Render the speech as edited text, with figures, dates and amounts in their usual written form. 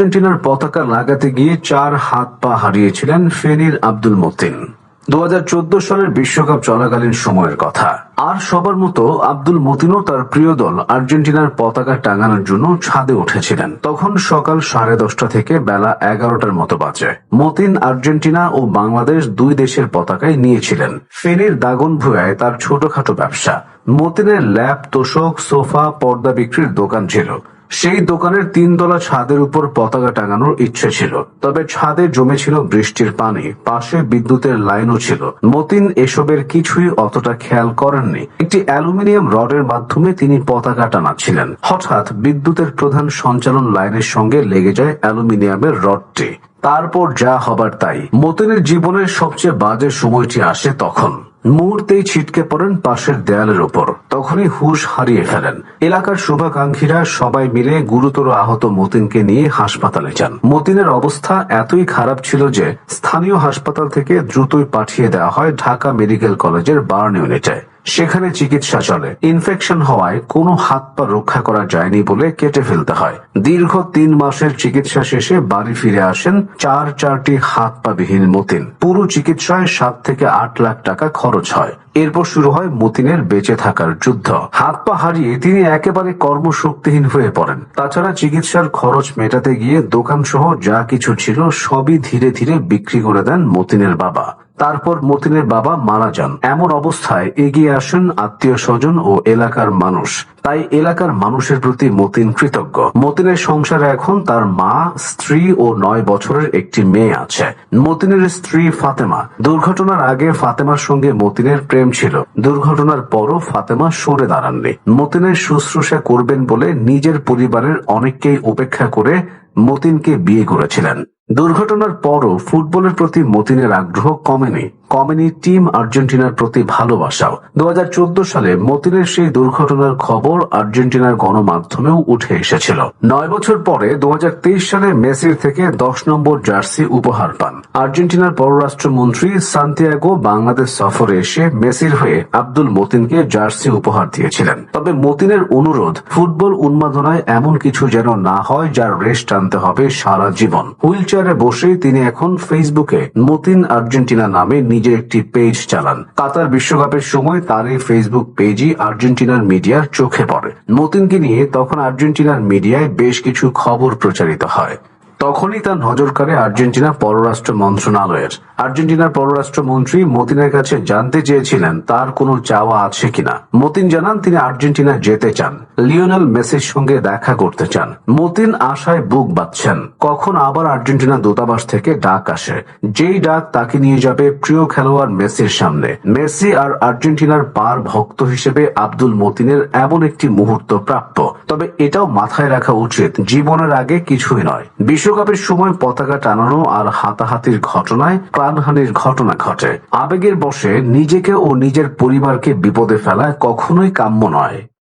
আর্জেন্টিনার পতাকা লাগাতে গিয়ে 4 হাত পা হারিয়েছিলেন ফেনীর আব্দুল মতিন। 2014 সালের বিশ্বকাপ চলাকালীন সময়ের কথা। আর সবার মতো আব্দুল মতিনও তার প্রিয় দল আর্জেন্টিনার পতাকা টাঙানোর জন্য ছাদে উঠেছিলেন। তখন সকাল 10:30 থেকে বেলা 11টার মতো বাজে। মতিন আর্জেন্টিনা ও বাংলাদেশ দুই দেশের পতাকায় নিয়েছিলেন। ফেনীর দাগনভূঞায় তার ছোটখাটো ব্যবসা। মতিনের ল্যাপ, তোশক, সোফা, পর্দা বিক্রির দোকান ছিল। সেই দোকানের 3 তলা ছাদের উপর পতাকা টাঙানোর ইচ্ছে ছিল, তবে ছাদে জমেছিল বৃষ্টির পানি, পাশে বিদ্যুতের লাইনও ছিল। মতিন এসবের কিছুই অতটা খেয়াল করেননি। একটি অ্যালুমিনিয়াম রডের মাধ্যমে তিনি পতাকা টানাচ্ছিলেন। হঠাৎ বিদ্যুতের প্রধান সঞ্চালন লাইনের সঙ্গে লেগে যায় অ্যালুমিনিয়ামের রডটি। তারপর যা হবার তাই। মতিনের জীবনের সবচেয়ে বাজে সময়টি আসে তখন। মুহূর্তেই ছিটকে পড়েন পাশের দেয়ালের উপর। তখনই হুঁশ হারিয়ে ফেলেন। এলাকার শুভাকাঙ্ক্ষীরা সবাই মিলে গুরুতর আহত মতিনকে নিয়ে হাসপাতালে যান। মতিনের অবস্থা এতই খারাপ ছিল যে স্থানীয় হাসপাতাল থেকে দ্রুতই পাঠিয়ে দেওয়া হয় ঢাকা মেডিকেল কলেজের বার্ন ইউনিটে। সেখানে চিকিৎসা চলে। ইনফেকশন হওয়ায় কোনো হাত পা রক্ষা করা যায়নি বলে কেটে ফেলতে হয়। দীর্ঘ 3 মাসের চিকিৎসা শেষে বাড়ি ফিরে আসেন 4টি হাত পা বিহীন মতিন। পুরো চিকিৎসায় 7 থেকে 8 লাখ টাকা খরচ হয়। এরপর শুরু হয় মতিনের বেঁচে থাকার যুদ্ধ। হাত পা হারিয়ে তিনি একেবারে কর্মশক্তিহীন হয়ে পড়েন। তাছাড়া চিকিৎসার খরচ মেটাতে গিয়ে দোকান সহ যা কিছু ছিল সবই ধীরে ধীরে বিক্রি করে দেন মতিনের বাবা। তারপর মতিনের বাবা মারা যান। এমন অবস্থায় এগিয়ে আসেন আত্মীয় স্বজন ও এলাকার মানুষ। তাই এলাকার মানুষের প্রতি মতিন কৃতজ্ঞ। মতিনের সংসারে এখন তার মা, স্ত্রী ও 9 বছরের একটি মেয়ে আছে। মতিনের স্ত্রী ফাতেমা। দুর্ঘটনার আগে ফাতেমার সঙ্গে মতিনের প্রেম ছিল। দুর্ঘটনার পরও ফাতেমা সরে দাঁড়াননি। মতিনের শুশ্রূষা করবেন বলে নিজের পরিবারের অনেককেই উপেক্ষা করে মতিনকে বিয়ে করেছিলেন। দুর্ঘটনার পরও ফুটবলের প্রতি মতিনের আগ্রহ কমেনি টিম আর্জেন্টিনার প্রতি ভালোবাসাও। 2014 সালে মতিনের সেই দুর্ঘটনার খবর আর্জেন্টিনার গণমাধ্যমেও উঠে এসেছিল। 9 বছর পরে 2023 সালে মেসির থেকে 10 নম্বর জার্সি উপহার পান। আর্জেন্টিনার পররাষ্ট্রমন্ত্রী সান্তিয়াগো বাংলাদেশ সফরে এসে মেসির হয়ে আব্দুল মতিনকে জার্সি উপহার দিয়েছিলেন। তবে মতিনের অনুরোধ, ফুটবল উন্মাদনায় এমন কিছু যেন না হয় যার রেশ টানতে হবে সারা জীবন। হুইলচেয়ারে বসেই তিনি এখন ফেসবুকে মতিন আর্জেন্টিনা নামে নিজের একটি পেজ চালান। কাতার বিশ্বকাপের সময় তার এই ফেসবুক পেজই আর্জেন্টিনার মিডিয়ার চোখে পড়ে। মতিনকে নিয়ে তখন আর্জেন্টিনার মিডিয়ায় বেশ কিছু খবর প্রচারিত হয়। তখনই তার নজর কাড়ে আর্জেন্টিনা পররাষ্ট্র মন্ত্রণালয়ের। আর্জেন্টিনার পররাষ্ট্রমন্ত্রী মতিনের কাছে জানতে চেয়েছিলেন তার কোনো চাওয়া আছে কিনা। মতিন জানান তিনি আর্জেন্টিনা যেতে চান, লিওনেল মেসির সঙ্গে দেখা করতে চান। মতিন আশায় বুক বাঁধছেন কখন আবার আর্জেন্টিনা দূতাবাস থেকে ডাক আসে। যেই ডাক তাকে নিয়ে যাবে প্রিয় খেলোয়াড় মেসির সামনে। মেসি আর আর্জেন্টিনার পার ভক্ত হিসেবে আব্দুল মতিনের এমন একটি মুহূর্ত প্রাপ্য। তবে এটাও মাথায় রাখা উচিত, জীবনের আগে কিছুই নয়। বিশ্বকাপের সময় পতাকা টানানো আর হাতাহাতির ঘটনায় প্রাণহানির ঘটনা ঘটে। আবেগের বশে নিজেকে ও নিজের পরিবারকে বিপদে ফেলা কখনোই কাম্য নয়।